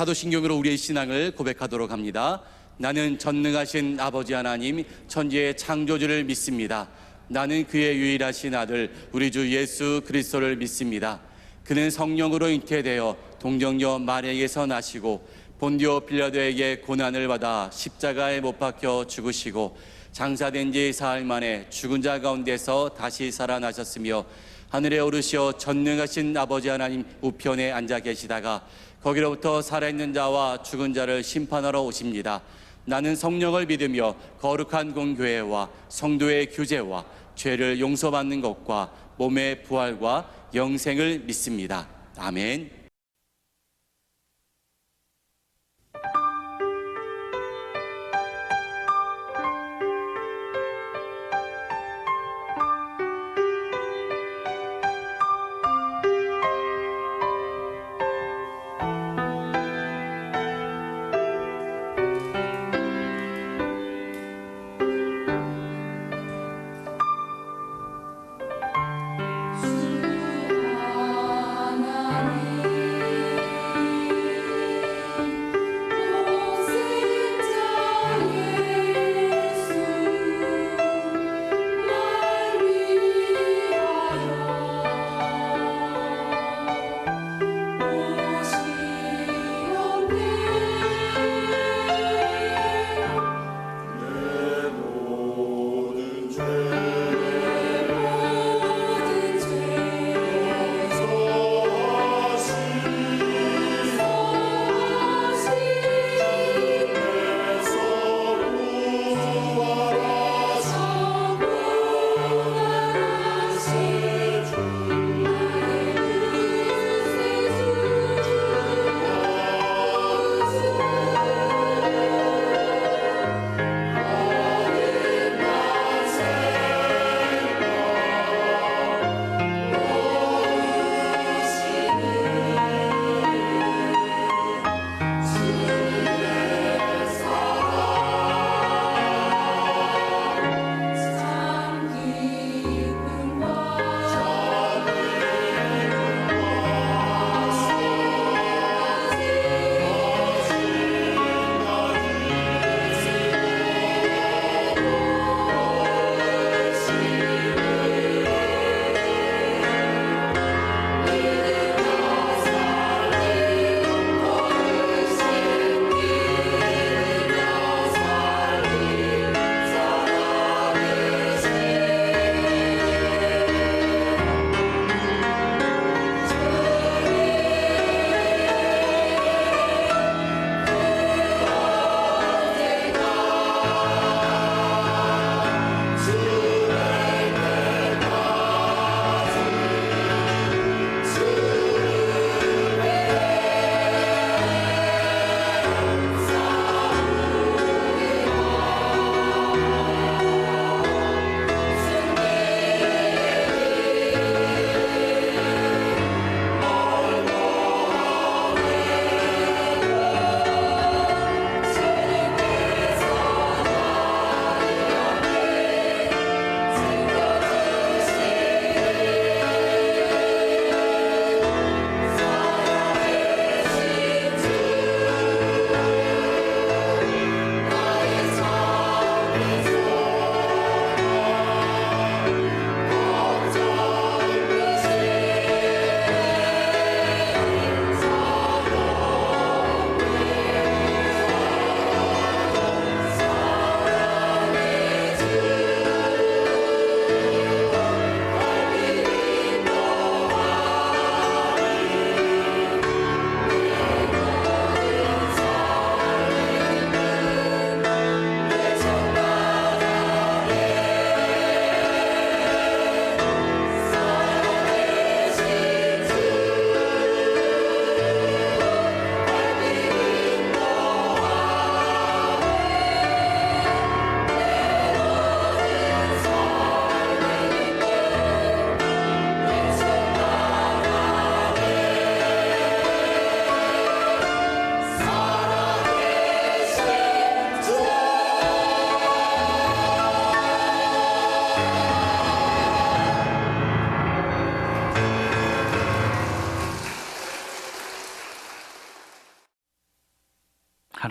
사도신경으로 우리의 신앙을 고백하도록 합니다. 나는 전능하신 아버지 하나님 천지의 창조주를 믿습니다. 나는 그의 유일하신 아들 우리 주 예수 그리스도를 믿습니다. 그는 성령으로 잉태되어 동정녀 마리아에게서 나시고 본디오 빌라도에게 고난을 받아 십자가에 못 박혀 죽으시고 장사된 지 사흘 만에 죽은 자 가운데서 다시 살아나셨으며 하늘에 오르시어 전능하신 아버지 하나님 우편에 앉아 계시다가 거기로부터 살아있는 자와 죽은 자를 심판하러 오십니다. 나는 성령을 믿으며 거룩한 공교회와 성도의 규제와 죄를 용서받는 것과 몸의 부활과 영생을 믿습니다. 아멘. 주 하나님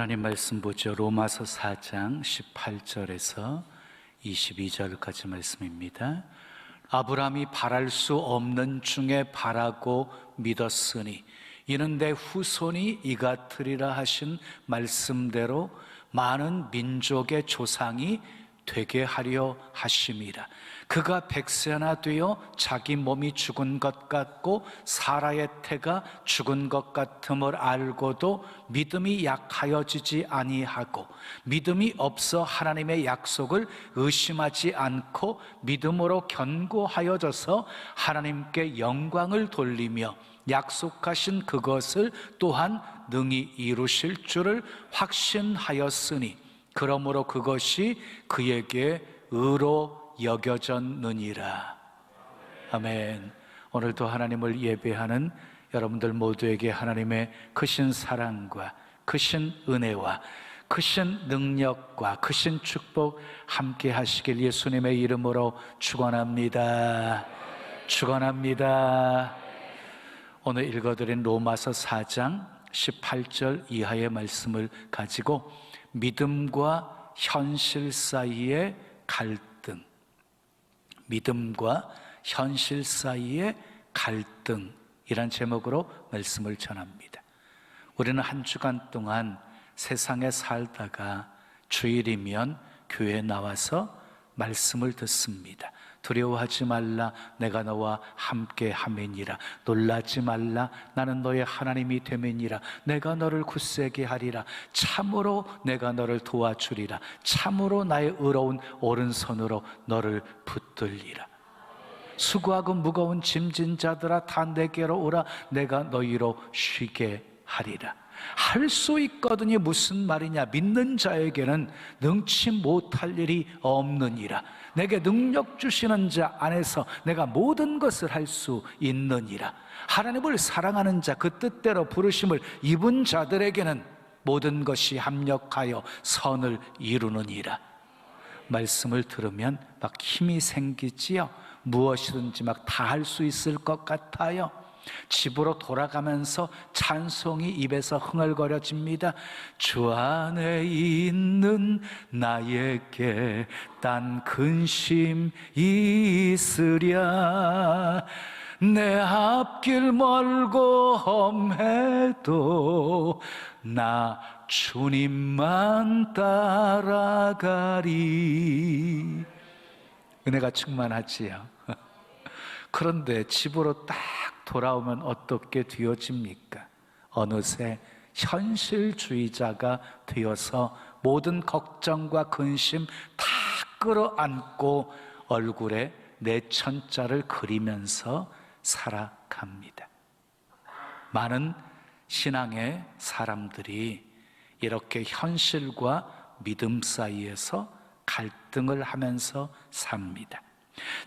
하나님 말씀 보죠. 로마서 4장 18절에서 22절까지 말씀입니다. 아브라함이 바랄 수 없는 중에 바라고 믿었으니 이는 내 후손이 이같으리라 하신 말씀대로 많은 민족의 조상이 되게 하려 하심이라. 그가 백세나 되어 자기 몸이 죽은 것 같고 사라의 태가 죽은 것 같음을 알고도 믿음이 약하여지지 아니하고 믿음이 없어 하나님의 약속을 의심하지 않고 믿음으로 견고하여져서 하나님께 영광을 돌리며 약속하신 그것을 또한 능히 이루실 줄을 확신하였으니 그러므로 그것이 그에게 의로 여겨졌느니라. 아멘. 오늘도 하나님을 예배하는 여러분들 모두에게 하나님의 크신 사랑과 크신 은혜와 크신 능력과 크신 축복 함께 하시길 예수님의 이름으로 축원합니다. 축원합니다. 오늘 읽어드린 로마서 4장 18절 이하의 말씀을 가지고 믿음과 현실 사이의 갈등, 믿음과 현실 사이의 갈등이란 제목으로 말씀을 전합니다. 우리는 한 주간 동안 세상에 살다가 주일이면 교회에 나와서 말씀을 듣습니다. 두려워하지 말라, 내가 너와 함께 함이니라. 놀라지 말라, 나는 너의 하나님이 됨이니라. 내가 너를 굳세게 하리라. 참으로 내가 너를 도와주리라. 참으로 나의 의로운 오른손으로 너를 붙들리라. 수고하고 무거운 짐진 자들아 다 내게로 오라. 내가 너희로 쉬게 하리라. 할 수 있거든이 무슨 말이냐? 믿는 자에게는 능치 못할 일이 없느니라. 내게 능력 주시는 자 안에서 내가 모든 것을 할 수 있느니라. 하나님을 사랑하는 자, 그 뜻대로 부르심을 입은 자들에게는 모든 것이 합력하여 선을 이루느니라. 말씀을 들으면 막 힘이 생기지요. 무엇이든지 막 다 할 수 있을 것 같아요. 집으로 돌아가면서 찬송이 입에서 흥얼거려집니다. 주 안에 있는 나에게 딴 근심 있으랴. 내 앞길 멀고 험해도 나 주님만 따라가리. 은혜가 충만하지요. 그런데 집으로 딱 돌아오면 어떻게 되어집니까? 어느새 현실주의자가 되어서 모든 걱정과 근심 다 끌어안고 얼굴에 내천자를 그리면서 살아갑니다. 많은 신앙의 사람들이 이렇게 현실과 믿음 사이에서 갈등을 하면서 삽니다.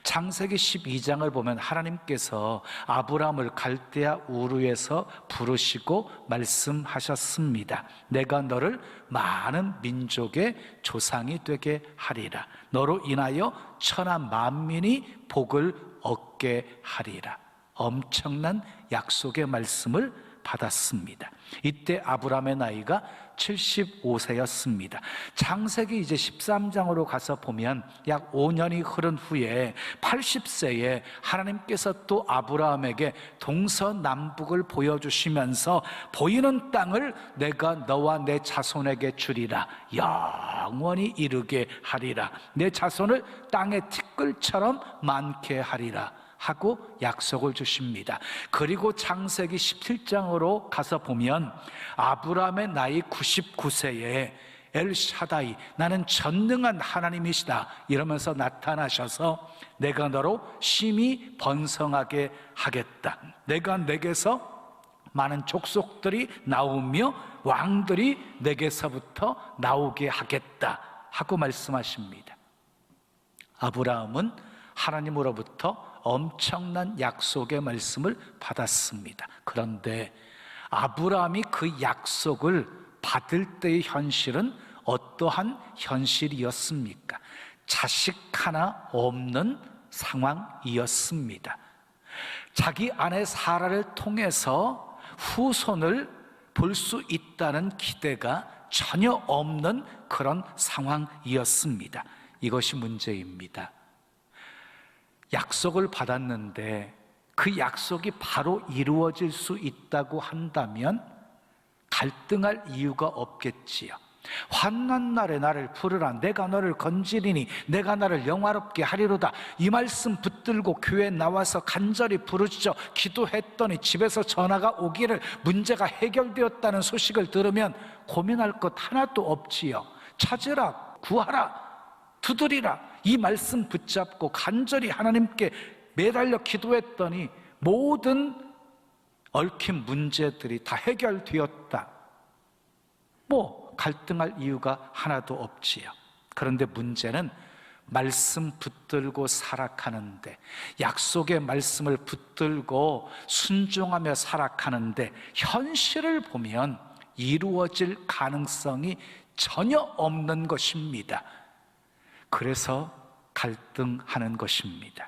창세기 12장을 보면 하나님께서 아브라함을 갈대아 우르에서 부르시고 말씀하셨습니다. 내가 너를 많은 민족의 조상이 되게 하리라. 너로 인하여 천하 만민이 복을 얻게 하리라. 엄청난 약속의 말씀을 받았습니다. 이때 아브라함의 나이가 75세였습니다. 창세기 이제 13장으로 가서 보면 약 5년이 흐른 후에 80세에 하나님께서 또 아브라함에게 동서남북을 보여주시면서 보이는 땅을 내가 너와 내 자손에게 주리라. 영원히 이르게 하리라. 내 자손을 땅의 티끌처럼 많게 하리라 하고 약속을 주십니다. 그리고 창세기 17장으로 가서 보면 아브라함의 나이 99세에 엘샤다이, 나는 전능한 하나님이시다 이러면서 나타나셔서 내가 너로 심히 번성하게 하겠다. 내가 내게서 많은 족속들이 나오며 왕들이 내게서부터 나오게 하겠다 하고 말씀하십니다. 아브라함은 하나님으로부터 엄청난 약속의 말씀을 받았습니다. 그런데 아브라함이 그 약속을 받을 때의 현실은 어떠한 현실이었습니까? 자식 하나 없는 상황이었습니다. 자기 아내 사라를 통해서 후손을 볼 수 있다는 기대가 전혀 없는 그런 상황이었습니다. 이것이 문제입니다. 약속을 받았는데 그 약속이 바로 이루어질 수 있다고 한다면 갈등할 이유가 없겠지요. 환난 날에 나를 부르라, 내가 너를 건지리니 내가 나를 영화롭게 하리로다. 이 말씀 붙들고 교회에 나와서 간절히 부르짖어 기도했더니 집에서 전화가 오기를 문제가 해결되었다는 소식을 들으면 고민할 것 하나도 없지요. 찾으라, 구하라, 두드리라, 이 말씀 붙잡고 간절히 하나님께 매달려 기도했더니 모든 얽힌 문제들이 다 해결되었다. 갈등할 이유가 하나도 없지요. 그런데 문제는 말씀 붙들고 살아가는데, 약속의 말씀을 붙들고 순종하며 살아가는데 현실을 보면 이루어질 가능성이 전혀 없는 것입니다. 그래서 갈등하는 것입니다.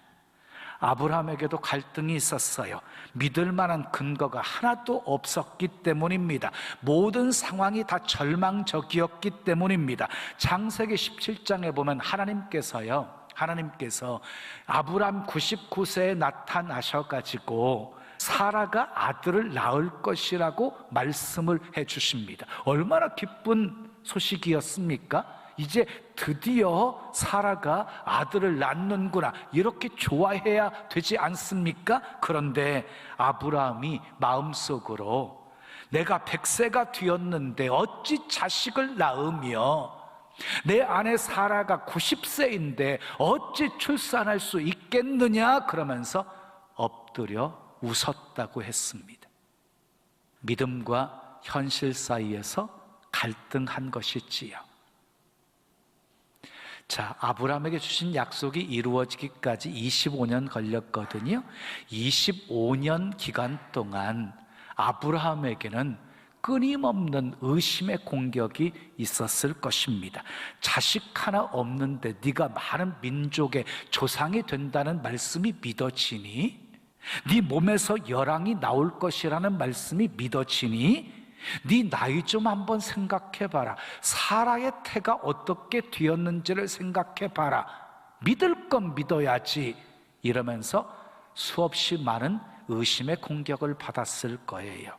아브라함에게도 갈등이 있었어요. 믿을 만한 근거가 하나도 없었기 때문입니다. 모든 상황이 다 절망적이었기 때문입니다. 창세기 17장에 보면 하나님께서 아브라함 99세에 나타나셔가지고 사라가 아들을 낳을 것이라고 말씀을 해주십니다. 얼마나 기쁜 소식이었습니까? 이제 드디어 사라가 아들을 낳는구나, 이렇게 좋아해야 되지 않습니까? 그런데 아브라함이 마음속으로 내가 100세가 되었는데 어찌 자식을 낳으며 내 아내 사라가 90세인데 어찌 출산할 수 있겠느냐, 그러면서 엎드려 웃었다고 했습니다. 믿음과 현실 사이에서 갈등한 것이지요. 자, 아브라함에게 주신 약속이 이루어지기까지 25년 걸렸거든요. 25년 기간 동안 아브라함에게는 끊임없는 의심의 공격이 있었을 것입니다. 자식 하나 없는데 네가 많은 민족의 조상이 된다는 말씀이 믿어지니? 네 몸에서 열왕이 나올 것이라는 말씀이 믿어지니? 네 나이 좀 한번 생각해봐라. 사라의 태가 어떻게 되었는지를 생각해봐라. 믿을 건 믿어야지. 이러면서 수없이 많은 의심의 공격을 받았을 거예요.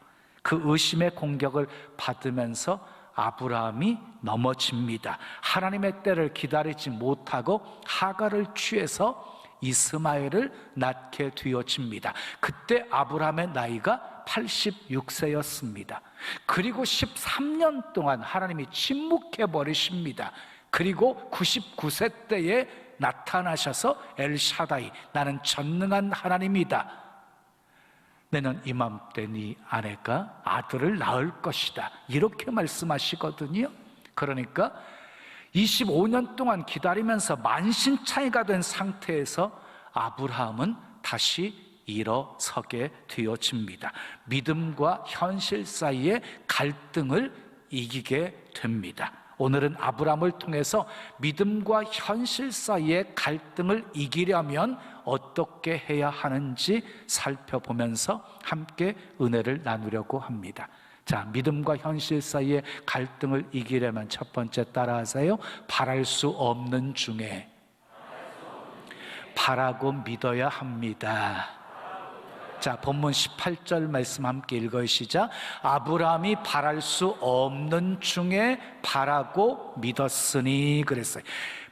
그 의심의 공격을 받으면서 아브라함이 넘어집니다. 하나님의 때를 기다리지 못하고 하갈을 취해서 이스마엘을 낳게 되어집니다. 그때 아브라함의 나이가 86세였습니다. 그리고 13년 동안 하나님이 침묵해 버리십니다. 그리고 99세 때에 나타나셔서 엘샤다이, 나는 전능한 하나님이다. 내년 이맘때 네 아내가 아들을 낳을 것이다. 이렇게 말씀하시거든요. 그러니까 25년 동안 기다리면서 만신창이가 된 상태에서 아브라함은 다시 일어서게 되어집니다. 믿음과 현실 사이의 갈등을 이기게 됩니다. 오늘은 아브라함을 통해서 믿음과 현실 사이의 갈등을 이기려면 어떻게 해야 하는지 살펴보면서 함께 은혜를 나누려고 합니다. 자, 믿음과 현실 사이의 갈등을 이기려면 첫 번째 따라하세요. 바랄 수 없는 중에 바라고 믿어야 합니다. 자, 본문 18절 말씀 함께 읽어요. 시작. 아브라함이 바랄 수 없는 중에 바라고 믿었으니 그랬어요.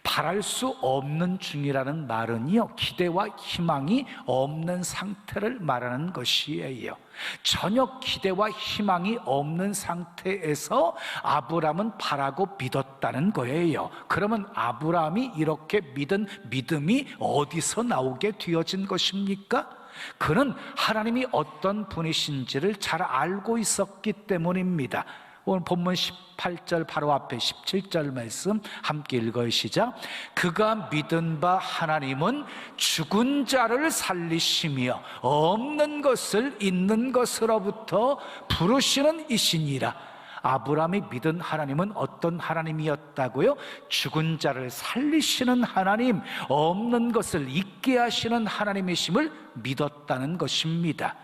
바랄 수 없는 중이라는 말은요, 기대와 희망이 없는 상태를 말하는 것이에요. 전혀 기대와 희망이 없는 상태에서 아브라함은 바라고 믿었다는 거예요. 그러면 아브라함이 이렇게 믿은 믿음이 어디서 나오게 되어진 것입니까? 그는 하나님이 어떤 분이신지를 잘 알고 있었기 때문입니다. 오늘 본문 18절 바로 앞에 17절 말씀 함께 읽어요. 시작. 그가 믿은 바 하나님은 죽은 자를 살리시며 없는 것을 있는 것으로부터 부르시는 이시니라. 아브라함이 믿은 하나님은 어떤 하나님이었다고요? 죽은 자를 살리시는 하나님, 없는 것을 있게 하시는 하나님이심을 믿었다는 것입니다.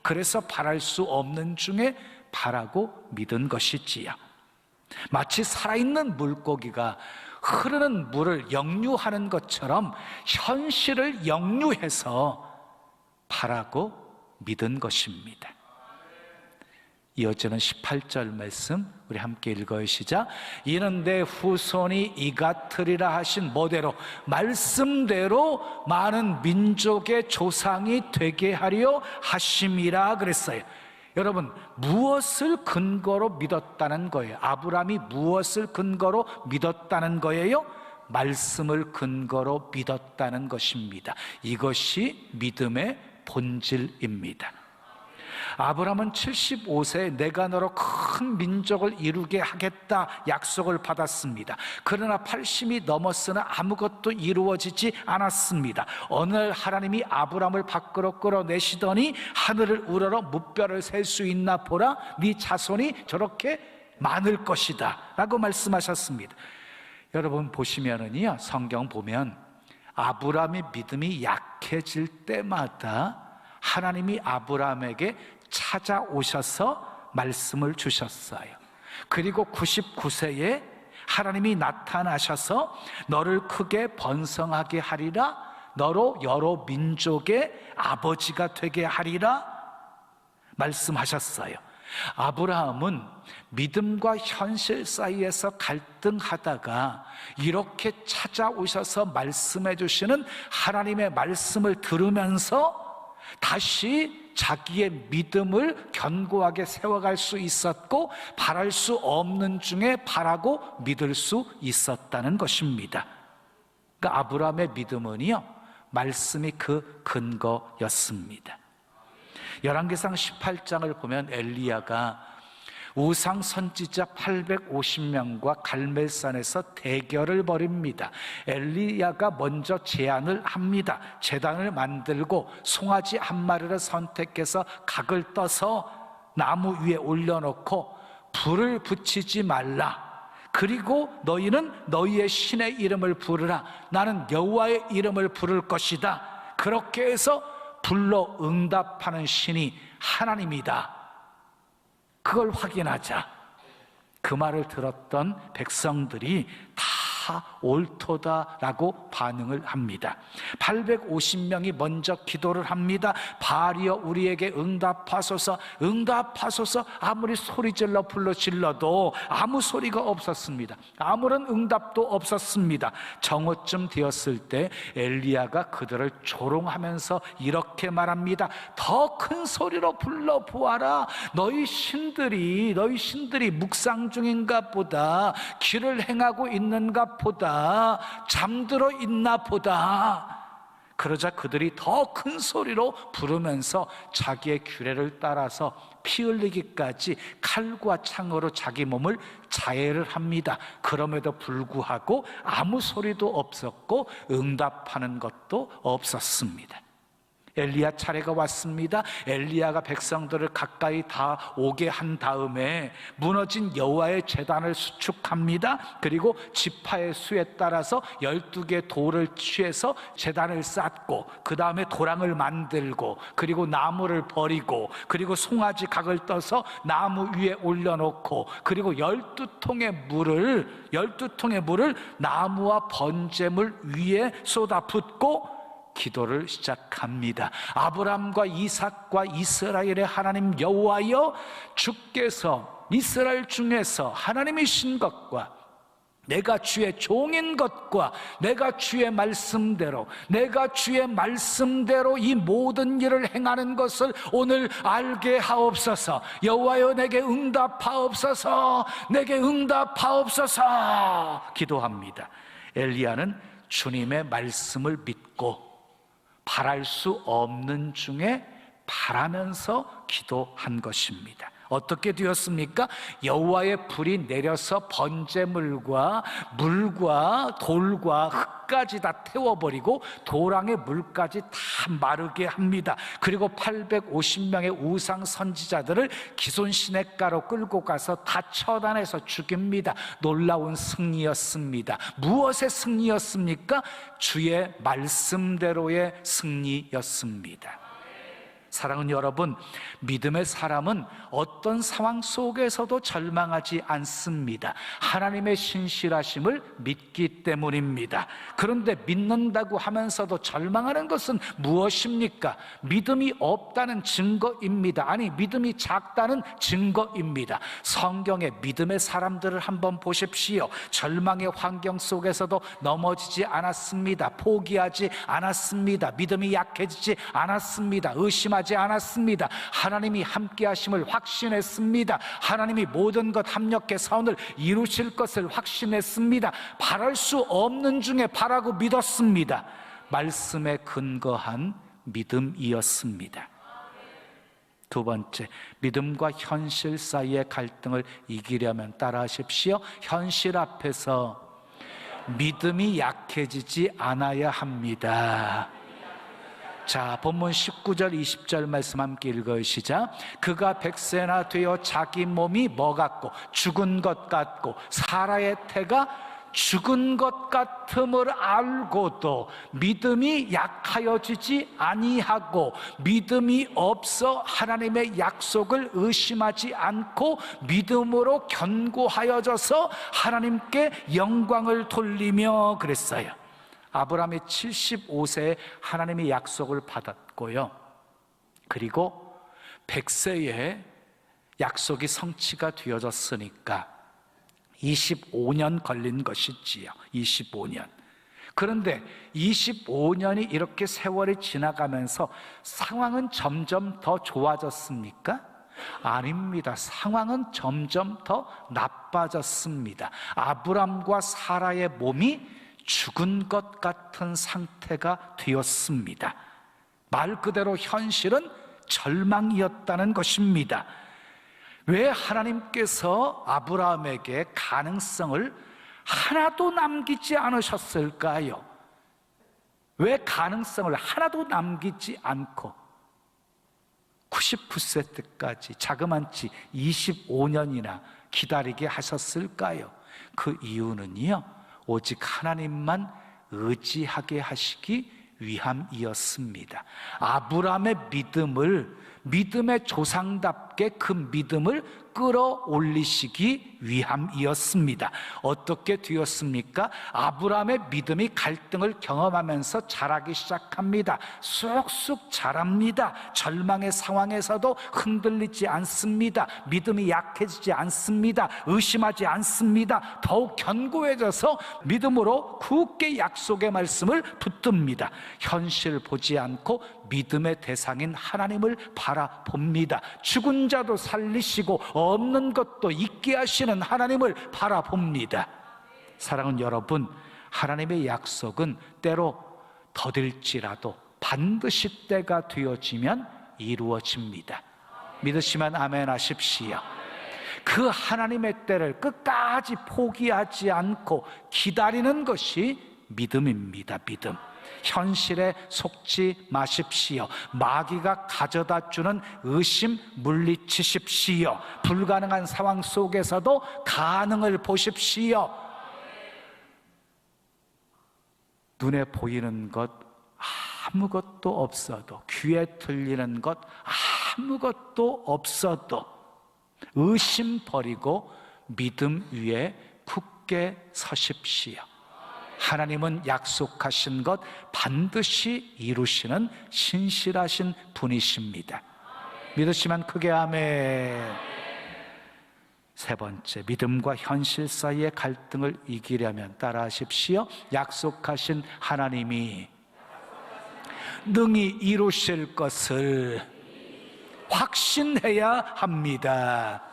그래서 바랄 수 없는 중에 바라고 믿은 것이지요. 마치 살아있는 물고기가 흐르는 물을 역류하는 것처럼 현실을 역류해서 바라고 믿은 것입니다. 이어지는 18절 말씀 우리 함께 읽어요. 시작. 이는 내 후손이 이같으리라 하신 모대로 말씀대로 많은 민족의 조상이 되게 하려 하심이라 그랬어요. 여러분, 무엇을 근거로 믿었다는 거예요? 아브라함이 무엇을 근거로 믿었다는 거예요? 말씀을 근거로 믿었다는 것입니다. 이것이 믿음의 본질입니다. 아브라함은 75세에 내가 너로 큰 민족을 이루게 하겠다 약속을 받았습니다. 그러나 80이 넘었으나 아무것도 이루어지지 않았습니다. 어느 날 하나님이 아브라함을 밖으로 끌어내시더니 하늘을 우러러 무뼈를 셀 수 있나 보라, 네 자손이 저렇게 많을 것이다 라고 말씀하셨습니다. 여러분 보시면은요, 성경 보면 아브라함의 믿음이 약해질 때마다 하나님이 아브라함에게 찾아오셔서 말씀을 주셨어요. 그리고 99세에 하나님이 나타나셔서 너를 크게 번성하게 하리라, 너로 여러 민족의 아버지가 되게 하리라 말씀하셨어요. 아브라함은 믿음과 현실 사이에서 갈등하다가 이렇게 찾아오셔서 말씀해 주시는 하나님의 말씀을 들으면서 다시 자기의 믿음을 견고하게 세워갈 수 있었고, 바랄 수 없는 중에 바라고 믿을 수 있었다는 것입니다. 그러니까 아브라함의 믿음은요, 말씀이 그 근거였습니다. 열왕기상 18장을 보면 엘리야가 우상 선지자 850명과 갈멜산에서 대결을 벌입니다. 엘리야가 먼저 제안을 합니다. 제단을 만들고 송아지 한 마리를 선택해서 각을 떠서 나무 위에 올려놓고 불을 붙이지 말라. 그리고 너희는 너희의 신의 이름을 부르라. 나는 여호와의 이름을 부를 것이다. 그렇게 해서 불러 응답하는 신이 하나님이다. 그걸 확인하자. 그 말을 들었던 백성들이 다 옳도다라고 반응을 합니다. 850명이 먼저 기도를 합니다. 바알이여 우리에게 응답하소서, 응답하소서. 아무리 소리질러 불러질러도 아무 소리가 없었습니다. 아무런 응답도 없었습니다. 정오쯤 되었을 때 엘리야가 그들을 조롱하면서 이렇게 말합니다. 더 큰 소리로 불러보아라. 너희 신들이 묵상 중인가 보다, 길을 행하고 있는가 보다, 잠들어 있나 보다. 그러자 그들이 더 큰 소리로 부르면서 자기의 규례를 따라서 피 흘리기까지 칼과 창으로 자기 몸을 자해를 합니다. 그럼에도 불구하고 아무 소리도 없었고 응답하는 것도 없었습니다. 엘리야 차례가 왔습니다. 엘리야가 백성들을 가까이 다 오게 한 다음에 무너진 여호와의 제단을 수축합니다. 그리고 지파의 수에 따라서 12개 돌을 취해서 제단을 쌓고, 그 다음에 도랑을 만들고, 그리고 나무를 버리고, 그리고 송아지 각을 떠서 나무 위에 올려놓고, 그리고 12통의 물을 나무와 번제물 위에 쏟아붓고 기도를 시작합니다. 아브람과 이삭과 이스라엘의 하나님 여호와여, 주께서 이스라엘 중에서 하나님이신 것과 내가 주의 종인 것과 내가 주의 말씀대로 이 모든 일을 행하는 것을 오늘 알게 하옵소서. 여호와여 내게 응답하옵소서, 내게 응답하옵소서 기도합니다. 엘리야는 주님의 말씀을 믿고 바랄 수 없는 중에 바라면서 기도한 것입니다. 어떻게 되었습니까? 여호와의 불이 내려서 번제물과 물과 돌과 흙까지 다 태워버리고 도랑의 물까지 다 마르게 합니다. 그리고 850명의 우상 선지자들을 기손 시냇가로 끌고 가서 다 처단해서 죽입니다. 놀라운 승리였습니다. 무엇의 승리였습니까? 주의 말씀대로의 승리였습니다. 사랑하는 여러분, 믿음의 사람은 어떤 상황 속에서도 절망하지 않습니다. 하나님의 신실하심을 믿기 때문입니다. 그런데 믿는다고 하면서도 절망하는 것은 무엇입니까? 믿음이 없다는 증거입니다. 아니, 믿음이 작다는 증거입니다. 성경의 믿음의 사람들을 한번 보십시오. 절망의 환경 속에서도 넘어지지 않았습니다. 포기하지 않았습니다. 믿음이 약해지지 않았습니다. 의심하지 않았습니다. 하나님이 함께 하심을 확신했습니다. 하나님이 모든 것 합력해 선을 이루실 것을 확신했습니다. 바랄 수 없는 중에 바라고 믿었습니다. 말씀에 근거한 믿음이었습니다. 두 번째, 믿음과 현실 사이의 갈등을 이기려면 따라하십시오. 현실 앞에서 믿음이 약해지지 않아야 합니다. 자, 본문 19절 20절 말씀 함께 읽어요. 시작. 그가 100세나 되어 자기 몸이 뭐 같고 죽은 것 같고 사라의 태가 죽은 것 같음을 알고도 믿음이 약하여지지 아니하고 믿음이 없어 하나님의 약속을 의심하지 않고 믿음으로 견고하여져서 하나님께 영광을 돌리며 그랬어요. 아브라함이 75세에 하나님의 약속을 받았고요, 그리고 100세에 약속이 성취가 되어졌으니까 25년 걸린 것이지요. 25년. 그런데 25년이 이렇게 세월이 지나가면서 상황은 점점 더 좋아졌습니까? 아닙니다. 상황은 점점 더 나빠졌습니다. 아브람과 사라의 몸이 죽은 것 같은 상태가 되었습니다. 말 그대로 현실은 절망이었다는 것입니다. 왜 하나님께서 아브라함에게 가능성을 하나도 남기지 않으셨을까요? 왜 가능성을 하나도 남기지 않고 99세 때까지 자그만치 25년이나 기다리게 하셨을까요? 그 이유는요, 오직 하나님만 의지하게 하시기 위함이었습니다. 아브라함의 믿음의 조상답게 그 믿음을 끌어올리시기 위함이었습니다. 어떻게 되었습니까? 아브라함의 믿음이 갈등을 경험하면서 자라기 시작합니다. 쑥쑥 자랍니다. 절망의 상황에서도 흔들리지 않습니다. 믿음이 약해지지 않습니다. 의심하지 않습니다. 더욱 견고해져서 믿음으로 굳게 약속의 말씀을 붙듭니다. 현실 보지 않고 믿음의 대상인 하나님을 바라봅니다. 죽은 자도 살리시고 없는 것도 있게 하시는 하나님을 바라봅니다. 사랑하는 여러분, 하나님의 약속은 때로 더딜지라도 반드시 때가 되어지면 이루어집니다. 믿으시면 아멘 하십시오. 그 하나님의 때를 끝까지 포기하지 않고 기다리는 것이 믿음입니다. 믿음. 현실에 속지 마십시오. 마귀가 가져다 주는 의심 물리치십시오. 불가능한 상황 속에서도 가능을 보십시오. 눈에 보이는 것 아무것도 없어도, 귀에 들리는 것 아무것도 없어도 의심 버리고 믿음 위에 굳게 서십시오. 하나님은 약속하신 것 반드시 이루시는 신실하신 분이십니다. 믿으시면 크게 아멘. 세 번째, 믿음과 현실 사이의 갈등을 이기려면 따라하십시오. 약속하신 하나님이 능히 이루실 것을 확신해야 합니다.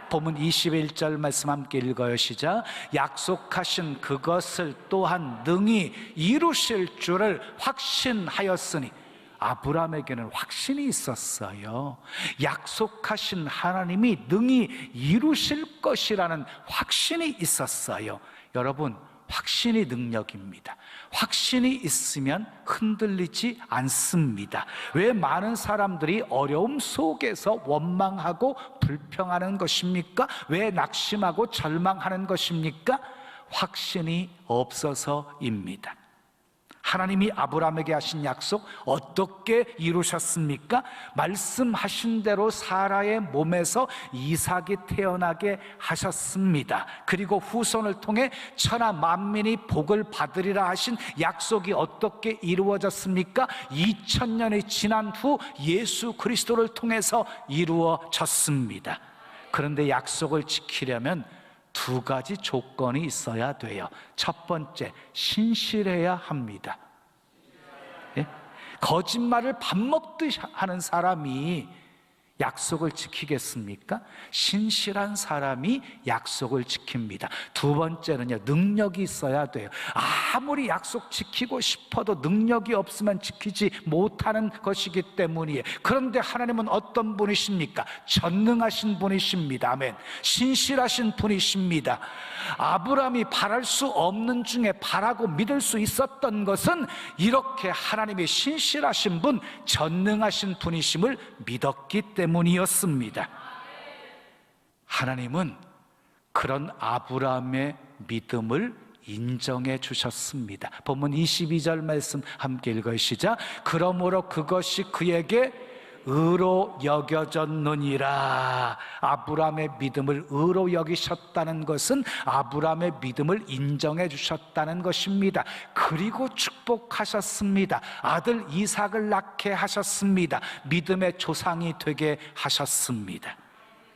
본문 21절 말씀 함께 읽어요. 시작. 약속하신 그것을 또한 능히 이루실 줄을 확신하였으니. 아브라함에게는 확신이 있었어요. 약속하신 하나님이 능히 이루실 것이라는 확신이 있었어요. 여러분, 확신이 능력입니다. 확신이 있으면 흔들리지 않습니다. 왜 많은 사람들이 어려움 속에서 원망하고 불평하는 것입니까? 왜 낙심하고 절망하는 것입니까? 확신이 없어서입니다. 하나님이 아브라함에게 하신 약속 어떻게 이루셨습니까? 말씀하신 대로 사라의 몸에서 이삭이 태어나게 하셨습니다. 그리고 후손을 통해 천하 만민이 복을 받으리라 하신 약속이 어떻게 이루어졌습니까? 2000년이 지난 후 예수 그리스도를 통해서 이루어졌습니다. 그런데 약속을 지키려면 두 가지 조건이 있어야 돼요. 첫 번째, 신실해야 합니다. 예? 거짓말을 밥 먹듯이 하는 사람이 약속을 지키겠습니까? 신실한 사람이 약속을 지킵니다. 두 번째는요, 능력이 있어야 돼요. 아무리 약속 지키고 싶어도 능력이 없으면 지키지 못하는 것이기 때문이에요. 그런데 하나님은 어떤 분이십니까? 전능하신 분이십니다. 아멘. 신실하신 분이십니다. 아브라함이 바랄 수 없는 중에 바라고 믿을 수 있었던 것은 이렇게 하나님이 신실하신 분, 전능하신 분이심을 믿었기 때문이었습니다. 하나님은 그런 아브라함의 믿음을 인정해 주셨습니다. 본문 22절 말씀 함께 읽으시자. 그러므로 그것이 그에게 의로 여겨졌느니라. 아브라함의 믿음을 의로 여기셨다는 것은 아브라함의 믿음을 인정해 주셨다는 것입니다. 그리고 축복하셨습니다. 아들 이삭을 낳게 하셨습니다. 믿음의 조상이 되게 하셨습니다.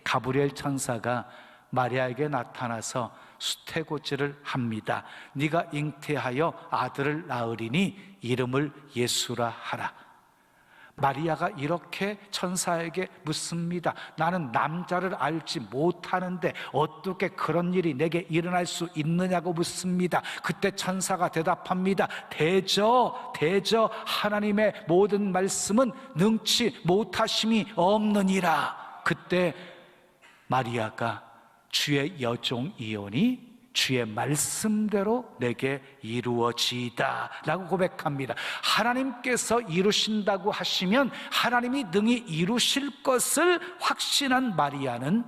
가브리엘 천사가 마리아에게 나타나서 수태고지를 합니다. 네가 잉태하여 아들을 낳으리니 이름을 예수라 하라. 마리아가 이렇게 천사에게 묻습니다. 나는 남자를 알지 못하는데 어떻게 그런 일이 내게 일어날 수 있느냐고 묻습니다. 그때 천사가 대답합니다. 대저 하나님의 모든 말씀은 능치 못하심이 없느니라. 그때 마리아가 주의 여종이오니 주의 말씀대로 내게 이루어지이다 라고 고백합니다. 하나님께서 이루신다고 하시면 하나님이 능히 이루실 것을 확신한 마리아는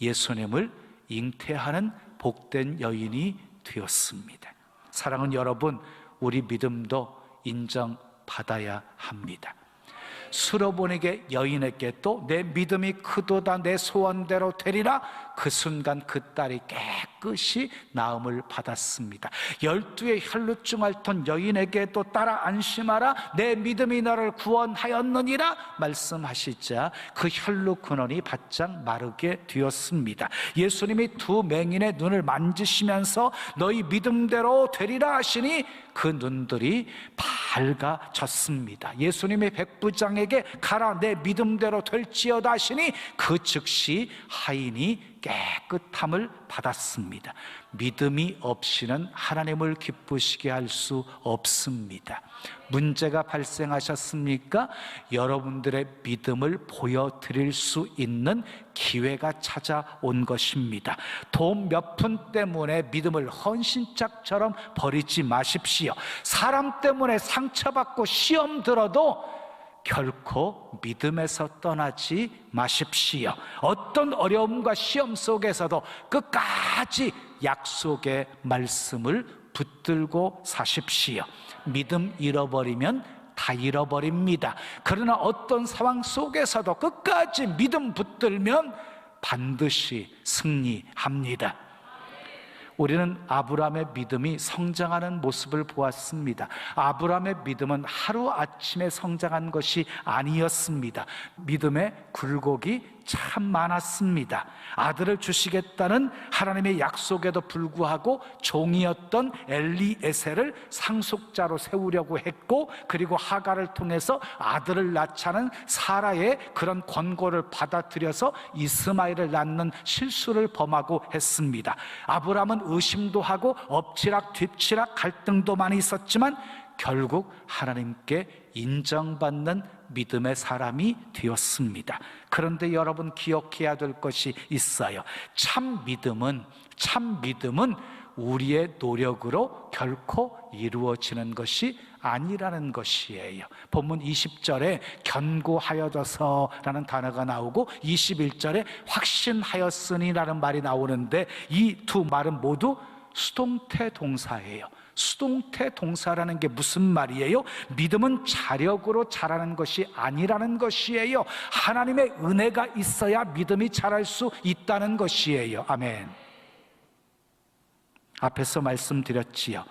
예수님을 잉태하는 복된 여인이 되었습니다. 사랑하는 여러분, 우리 믿음도 인정받아야 합니다. 수로보니게 여인에게 또 내 믿음이 크도다 내 소원대로 되리라. 그 순간 그 딸이 깨끗이 나음을 받았습니다. 12의 혈루증 앓던 여인에게도 따라 안심하라 내 믿음이 너를 구원하였느니라 말씀하시자 그 혈루 근원이 바짝 마르게 되었습니다. 예수님이 두 맹인의 눈을 만지시면서 너희 믿음대로 되리라 하시니 그 눈들이 밝아졌습니다. 예수님이 백부장에게 가라 내 믿음대로 될지어다 하시니 그 즉시 하인이 깨끗함을 받았습니다. 믿음이 없이는 하나님을 기쁘시게 할 수 없습니다. 문제가 발생하셨습니까? 여러분들의 믿음을 보여드릴 수 있는 기회가 찾아온 것입니다. 돈 몇 푼 때문에 믿음을 헌신짝처럼 버리지 마십시오. 사람 때문에 상처받고 시험 들어도 결코 믿음에서 떠나지 마십시오. 어떤 어려움과 시험 속에서도 끝까지 약속의 말씀을 붙들고 사십시오. 믿음 잃어버리면 다 잃어버립니다. 그러나 어떤 상황 속에서도 끝까지 믿음 붙들면 반드시 승리합니다. 우리는 아브라함의 믿음이 성장하는 모습을 보았습니다. 아브라함의 믿음은 하루아침에 성장한 것이 아니었습니다. 믿음의 굴곡이 참 많았습니다. 아들을 주시겠다는 하나님의 약속에도 불구하고 종이었던 엘리에셀을 상속자로 세우려고 했고, 그리고 하갈을 통해서 아들을 낳자는 사라의 그런 권고를 받아들여서 이스마엘을 낳는 실수를 범하고 했습니다. 아브라함은 의심도 하고 엎치락 뒤치락 갈등도 많이 있었지만 결국 하나님께 인정받는 믿음의 사람이 되었습니다. 그런데 여러분 기억해야 될 것이 있어요. 참 믿음은 우리의 노력으로 결코 이루어지는 것이 아니라는 것이에요. 본문 20절에 견고하여져서라는 단어가 나오고 21절에 확신하였으니라는 말이 나오는데 이 두 말은 모두 수동태 동사예요. 수동태 동사라는 게 무슨 말이에요? 믿음은 자력으로 자라는 것이 아니라는 것이에요. 하나님의 은혜가 있어야 믿음이 자랄 수 있다는 것이에요. 아멘. 앞에서 말씀드렸지요.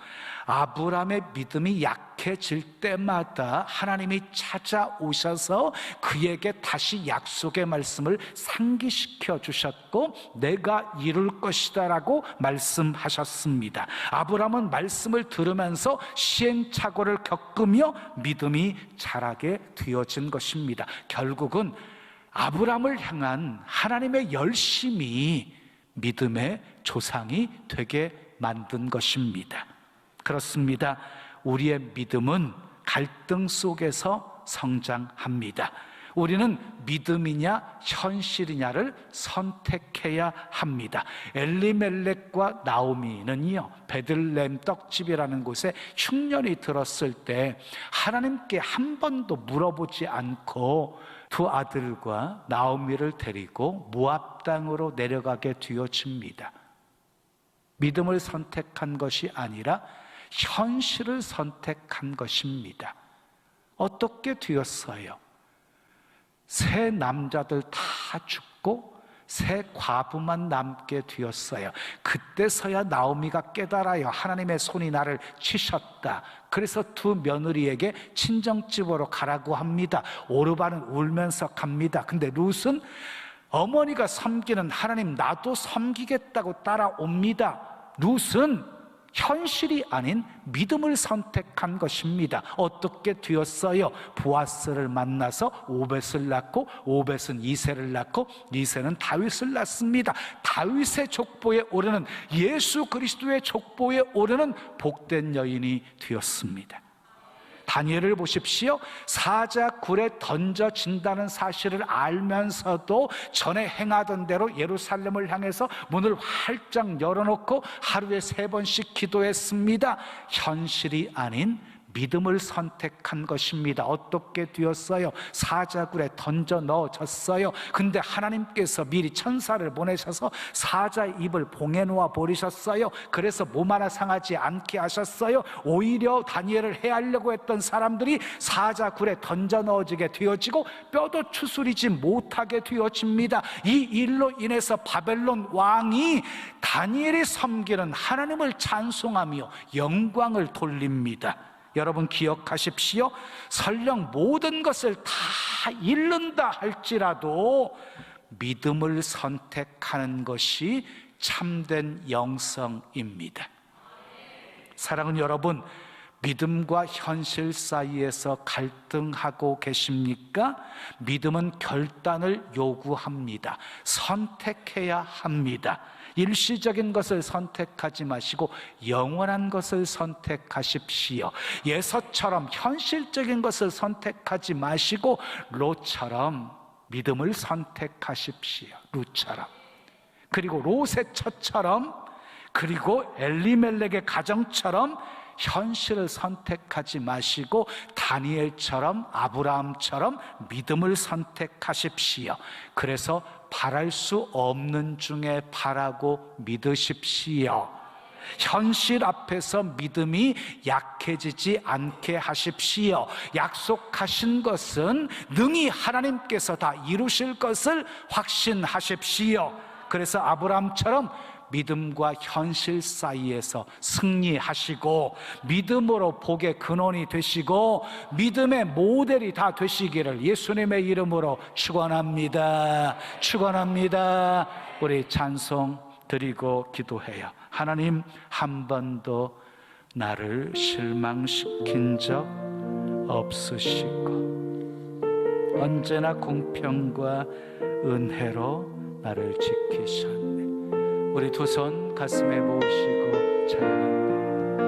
아브라함의 믿음이 약해질 때마다 하나님이 찾아오셔서 그에게 다시 약속의 말씀을 상기시켜 주셨고 내가 이룰 것이다 라고 말씀하셨습니다. 아브라함은 말씀을 들으면서 시행착오를 겪으며 믿음이 자라게 되어진 것입니다. 결국은 아브라함을 향한 하나님의 열심이 믿음의 조상이 되게 만든 것입니다. 그렇습니다. 우리의 믿음은 갈등 속에서 성장합니다. 우리는 믿음이냐 현실이냐를 선택해야 합니다. 엘리멜렉과 나오미는요, 베들레헴 떡집이라는 곳에 흉년이 들었을 때 하나님께 한 번도 물어보지 않고 두 아들과 나오미를 데리고 모압 땅으로 내려가게 되어집니다. 믿음을 선택한 것이 아니라 현실을 선택한 것입니다. 어떻게 되었어요? 세 남자들 다 죽고 세 과부만 남게 되었어요. 그때서야 나오미가 깨달아요. 하나님의 손이 나를 치셨다. 그래서 두 며느리에게 친정집으로 가라고 합니다. 오르바는 울면서 갑니다. 근데 룻은 어머니가 섬기는 하나님 나도 섬기겠다고 따라옵니다. 룻은 현실이 아닌 믿음을 선택한 것입니다. 어떻게 되었어요? 보아스를 만나서 오벳을 낳고 오벳은 이새를 낳고 이새는 다윗을 낳습니다. 다윗의 족보에 오르는 예수 그리스도의 족보에 오르는 복된 여인이 되었습니다. 다니엘을 보십시오. 사자굴에 던져진다는 사실을 알면서도 전에 행하던 대로 예루살렘을 향해서 문을 활짝 열어놓고 하루에 3번씩 기도했습니다. 현실이 아닌 믿음을 선택한 것입니다. 어떻게 되었어요? 사자굴에 던져 넣어졌어요. 근데 하나님께서 미리 천사를 보내셔서 사자의 입을 봉해 놓아 버리셨어요. 그래서 몸 하나 상하지 않게 하셨어요. 오히려 다니엘을 해하려고 했던 사람들이 사자굴에 던져 넣어지게 되어지고 뼈도 추스리지 못하게 되어집니다. 이 일로 인해서 바벨론 왕이 다니엘이 섬기는 하나님을 찬송하며 영광을 돌립니다. 여러분 기억하십시오. 설령 모든 것을 다 잃는다 할지라도 믿음을 선택하는 것이 참된 영성입니다. 사랑하는 여러분, 믿음과 현실 사이에서 갈등하고 계십니까? 믿음은 결단을 요구합니다. 선택해야 합니다. 일시적인 것을 선택하지 마시고 영원한 것을 선택하십시오. 예서처럼 현실적인 것을 선택하지 마시고 롯처럼 믿음을 선택하십시오. 롯처럼. 그리고 롯의 처처럼, 그리고 엘리멜렉의 가정처럼 현실을 선택하지 마시고 다니엘처럼 아브라함처럼 믿음을 선택하십시오. 그래서 바랄 수 없는 중에 바라고 믿으십시오. 현실 앞에서 믿음이 약해지지 않게 하십시오. 약속하신 것은 능히 하나님께서 다 이루실 것을 확신하십시오. 그래서 아브라함처럼 믿음과 현실 사이에서 승리하시고 믿음으로 복의 근원이 되시고 믿음의 모델이 다 되시기를 예수님의 이름으로 축원합니다. 축원합니다. 우리 찬송 드리고 기도해요. 하나님, 한 번도 나를 실망시킨 적 없으시고 언제나 공평과 은혜로 나를 지키셨네. 우리 두 손 가슴에 모으시고 찬양합니다.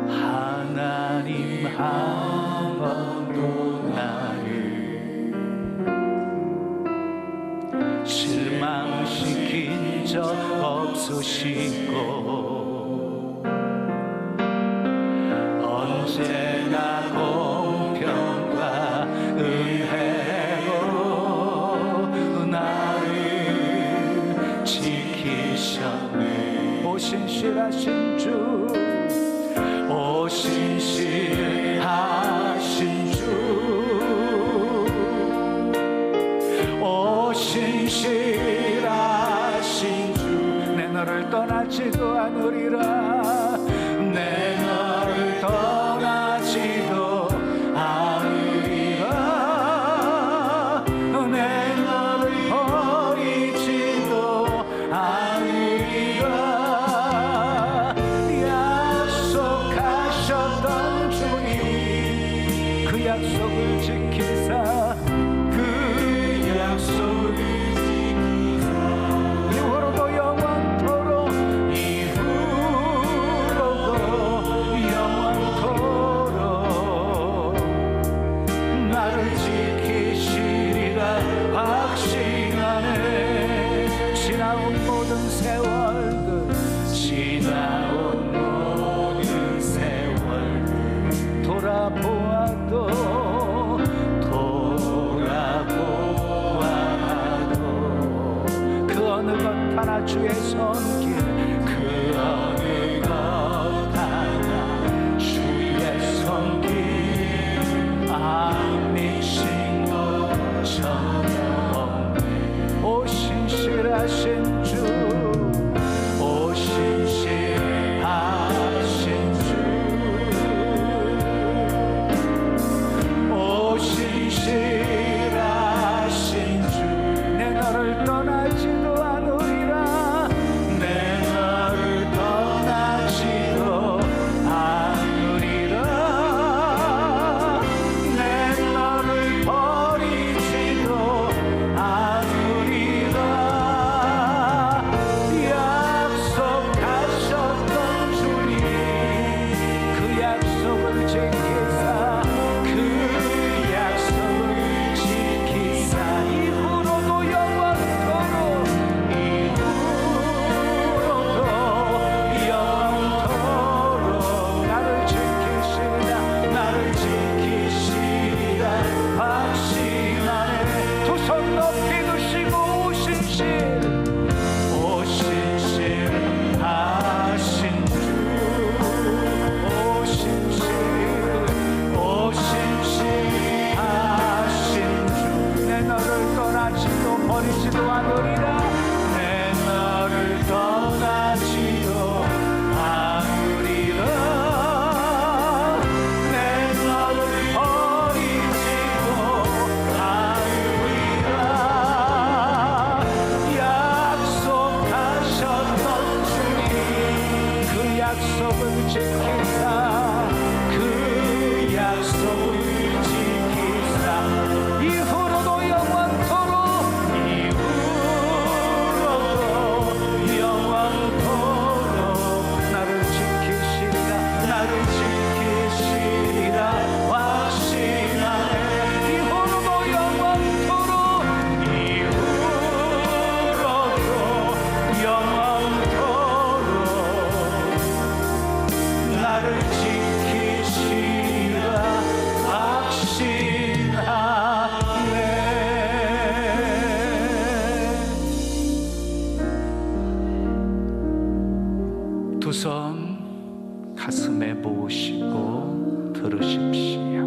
하나님 한 번도 나를 실망시킨 적 없으시고 언제나 공평과 은혜로 나를 지키셨네. 오신 신실하신 주, 오 신실하신 주, 오 신실하신 주, 내 너를 떠나지도 않으리라, 내 너를 떠나지도 않으리라, 내 너를 버리지도 않으리라. 약속하셨던 주님, 그 약속을 지키사, 그 약속을 지키사, 이후로도 영원토록, 이후로도 영원토록 나를 지키시리라 확신하네. 지나온 모든 세월들, 지나온 모든 세월들 돌아보아도 그 어느 것 하나 주의 손길, 그 어느 것 하나 주의 손길, 안 미친 것 전혀 없네. 오 신실하신 주, 오 신실하신 주, 오 신실하신 주, 내 너를 떠나지도 않으리라, 내 너를 떠나지도 않으리라, 내 너를 버리지도 않으리라. 약속하셨던 주님, 그 약속을 지키사, 그 약속을 지키사, 이후로도 영원토록, 이후로도 영원토록 나를 지키시리라, 나를 지키시리라 확신하네. 두 손 높이 드시고 오신실, 오신실하신 주, 오신실하신 주, 내 너를 떠나지도 버리지도 않으리라, 내 너를 떠나지도 않으리라, 내 너를 버리지도 않으리라. 약속하셨던 주님, 그 약속을 지키사, 그 약속을 지키사, 이후로도 영원토록, 이후로도 영원토록 나를 지키시리라, 나를 지키시리라 확신하네. 이후로도 영원토록, 이후로도 영원토록 나를 지키시리라 확신하네. 두 손 가슴에 모으시고 들으십시오.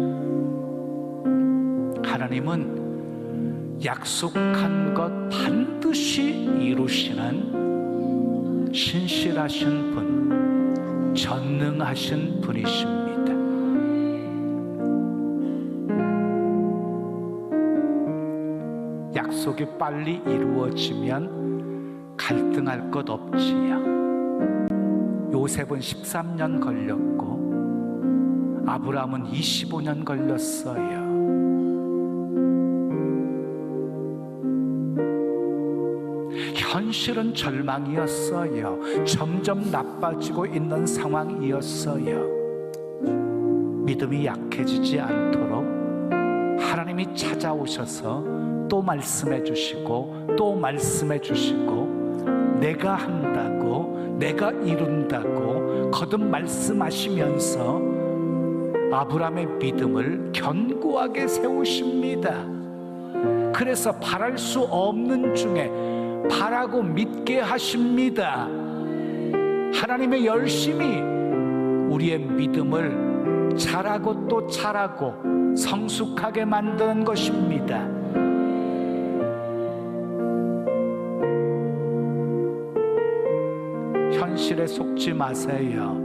하나님은 약속한 것 반드시 이루시는 신실하신 분, 전능하신 분이십니다. 약속이 빨리 이루어지면 갈등할 것 없지요. 요셉은 13년 걸렸고 아브라함은 25년 걸렸어요. 현실은 절망이었어요. 점점 나빠지고 있는 상황이었어요. 믿음이 약해지지 않도록 하나님이 찾아오셔서 또 말씀해 주시고 또 말씀해 주시고 내가 한다고 내가 이룬다고 거듭 말씀하시면서 아브라함의 믿음을 견고하게 세우십니다. 그래서 바랄 수 없는 중에 바라고 믿게 하십니다. 하나님의 열심이 우리의 믿음을 자라고 또 자라고 성숙하게 만드는 것입니다. 현실에 속지 마세요.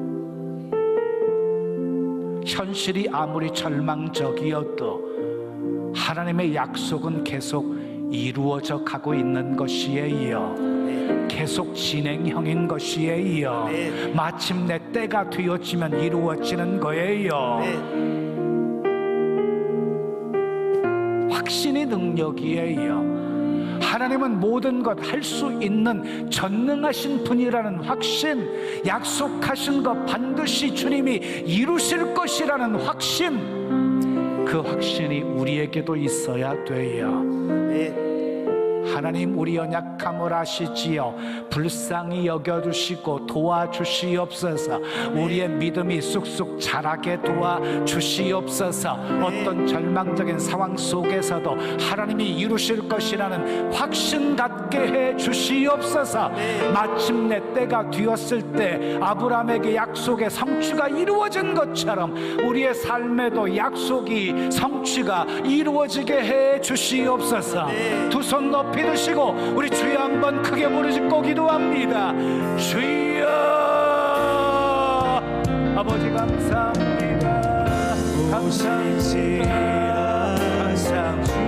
현실이 아무리 절망적이어도 하나님의 약속은 계속 이루어져 가고 있는 것이에요. 계속 진행형인 것이에요. 마침내 때가 되어지면 이루어지는 거예요. 확신이 능력이에요. 하나님은 모든 것 할 수 있는 전능하신 분이라는 확신, 약속하신 것 반드시 주님이 이루실 것이라는 확신, 그 확신이 우리에게도 있어야 돼요. 하나님, 우리 연약함을 아시지요. 불쌍히 여겨주시고 도와주시옵소서. 우리의 믿음이 쑥쑥 자라게 도와주시옵소서. 어떤 절망적인 상황 속에서도 하나님이 이루실 것이라는 확신 갖게 해 주시옵소서. 마침내 때가 되었을 때 아브라함에게 약속의 성취가 이루어진 것처럼 우리의 삶에도 약속이 성취가 이루어지게 해 주시옵소서. 두 손 높이 드시고 우리 주여 한번 크게 부르짖고 기도합니다. 주여, 아버지 감사합니다. 감사합니다. 감사합니다.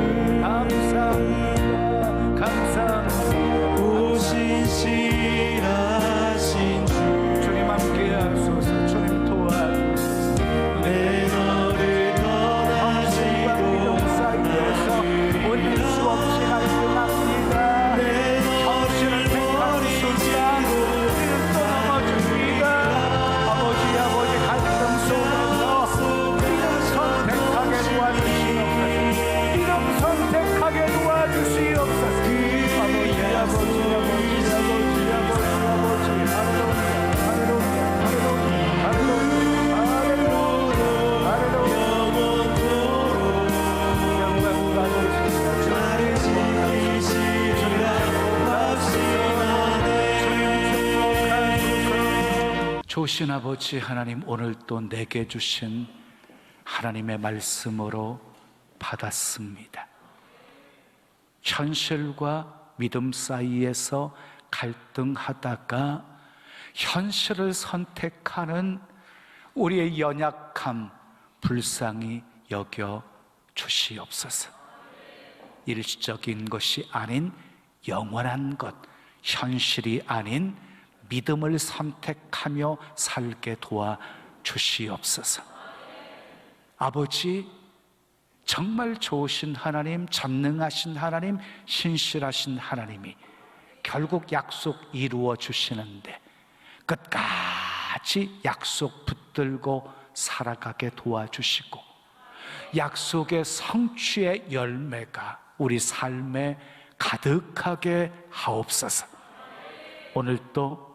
감사합니다. 오신실하신 주, 주님 함께 하소서. 주님 도와주소서. 내 너를 떠나시고 사이에서 올릴 수 없이 갈등합니다. 정신을 택한 순간 우리는 또 넘어집니다. 아버지 갈등 속에서 이름 선택하게 도와주시옵소서. 이름 선택하게 도와주시옵소서. 아버지 조신 아버지 하나님, 오늘 또 내게 주신 하나님의 말씀으로 받았습니다. 현실과 믿음 사이에서 갈등하다가 현실을 선택하는 우리의 연약함 불쌍히 여겨 주시옵소서. 일시적인 것이 아닌 영원한 것, 현실이 아닌 믿음을 선택하며 살게 도와 주시옵소서. 아버지, 정말 좋으신 하나님, 전능하신 하나님, 신실하신 하나님이 결국 약속 이루어 주시는데 끝까지 약속 붙들고 살아가게 도와주시고 약속의 성취의 열매가 우리 삶에 가득하게 하옵소서. 오늘도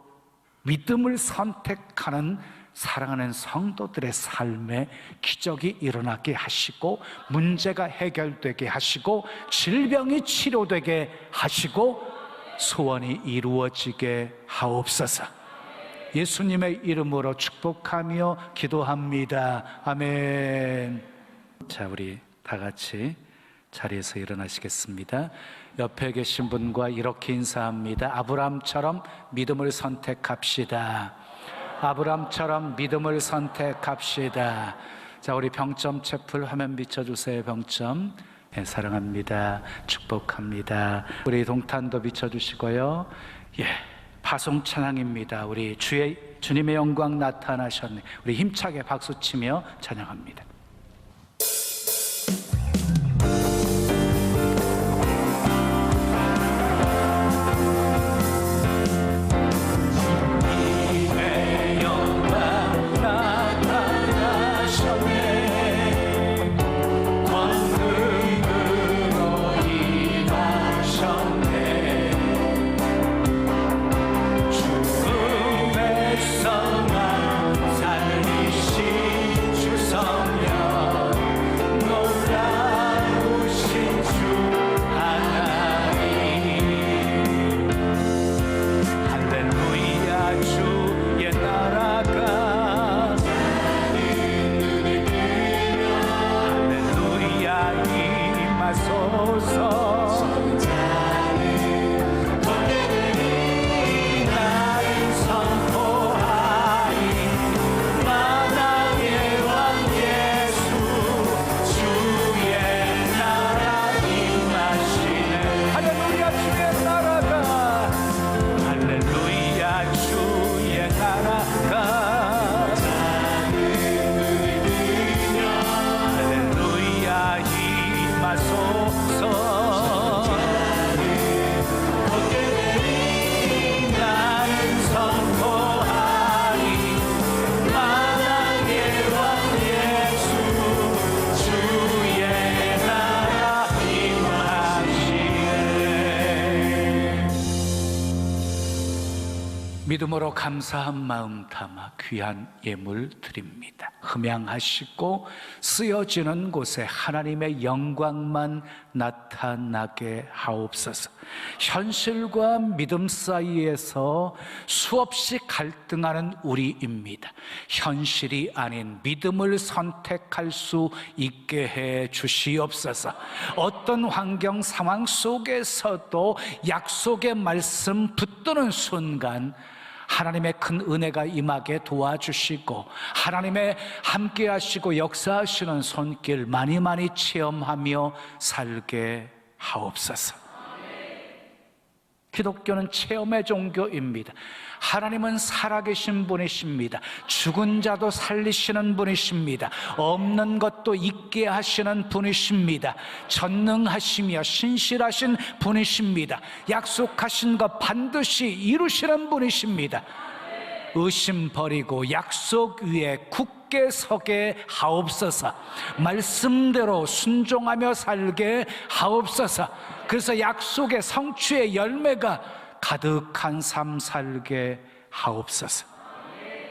믿음을 선택하는 사랑하는 성도들의 삶에 기적이 일어나게 하시고 문제가 해결되게 하시고 질병이 치료되게 하시고 소원이 이루어지게 하옵소서. 예수님의 이름으로 축복하며 기도합니다. 아멘. 자, 우리 다 같이 자리에서 일어나시겠습니다. 옆에 계신 분과 이렇게 인사합니다. 아브라함처럼 믿음을 선택합시다. 아브라함처럼 믿음을 선택합시다. 자, 우리 병점 채플 화면 비춰주세요. 병점. 네, 사랑합니다. 축복합니다. 우리 동탄도 비춰주시고요. 예, 파송 찬양입니다. 우리 주님의 영광 나타나셨네. 우리 힘차게 박수치며 찬양합니다. 주성령 하소서. 나를 선포하리 만왕의 왕 예수 주의 나라 임하시네. 할렐루야 주의 나라가 할렐루야 주의 나라가 할렐루야 임하소서. 나는 선포하리 만왕의 왕 예수 주의 나라 임하시네. 믿음으로 감사한 마음 담아 귀한 예물 드립니다. 흠양하시고 쓰여지는 곳에 하나님의 영광만 나타나게 하옵소서. 현실과 믿음 사이에서 수없이 갈등하는 우리입니다. 현실이 아닌 믿음을 선택할 수 있게 해 주시옵소서. 어떤 환경 상황 속에서도 약속의 말씀 붙드는 순간 하나님의 큰 은혜가 임하게 도와주시고 하나님의 함께 하시고 역사하시는 손길 많이 많이 체험하며 살게 하옵소서. 기독교는 체험의 종교입니다. 하나님은 살아계신 분이십니다. 죽은 자도 살리시는 분이십니다. 없는 것도 있게 하시는 분이십니다. 전능하시며 신실하신 분이십니다. 약속하신 것 반드시 이루시는 분이십니다. 의심 버리고 약속 위에 굳게 서게 하옵소서. 말씀대로 순종하며 살게 하옵소서. 그래서 약속의 성취의 열매가 가득한 삶 살게 하옵소서.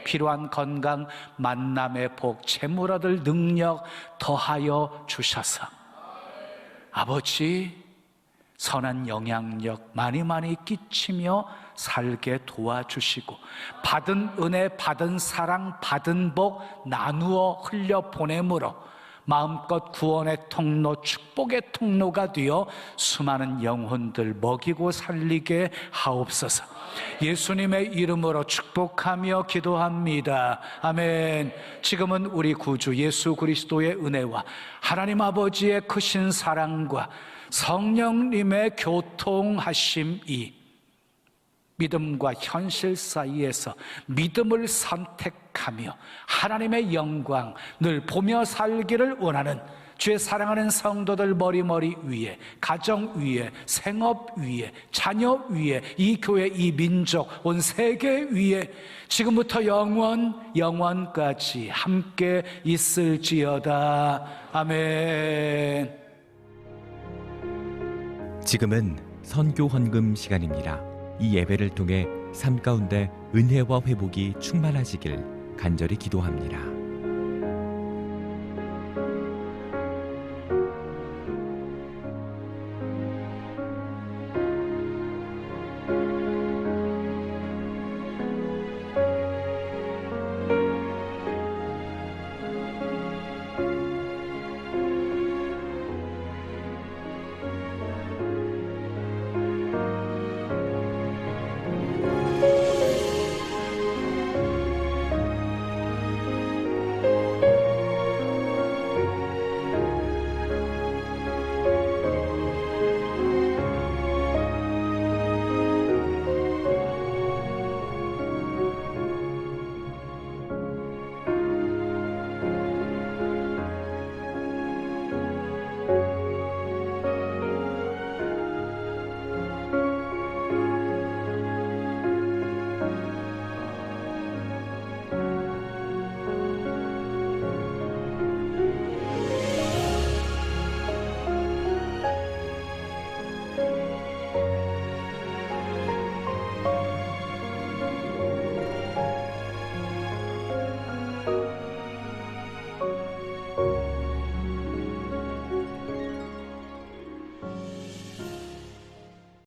필요한 건강, 만남의 복, 재물 얻을 능력 더하여 주셔서 아버지 선한 영향력 많이 많이 끼치며 살게 도와주시고 받은 은혜, 받은 사랑, 받은 복 나누어 흘려보내므로 마음껏 구원의 통로, 축복의 통로가 되어 수많은 영혼들 먹이고 살리게 하옵소서. 예수님의 이름으로 축복하며 기도합니다. 아멘. 지금은 우리 구주 예수 그리스도의 은혜와 하나님 아버지의 크신 사랑과 성령님의 교통하심이 믿음과 현실 사이에서 믿음을 선택하며 하나님의 영광 늘 보며 살기를 원하는 주의 사랑하는 성도들 머리머리 위에, 가정 위에, 생업 위에, 자녀 위에, 이 교회, 이 민족, 온 세계 위에 지금부터 영원까지 함께 있을지어다. 아멘. 지금은 선교 헌금 시간입니다. 이 예배를 통해 삶 가운데 은혜와 회복이 충만하시길 간절히 기도합니다.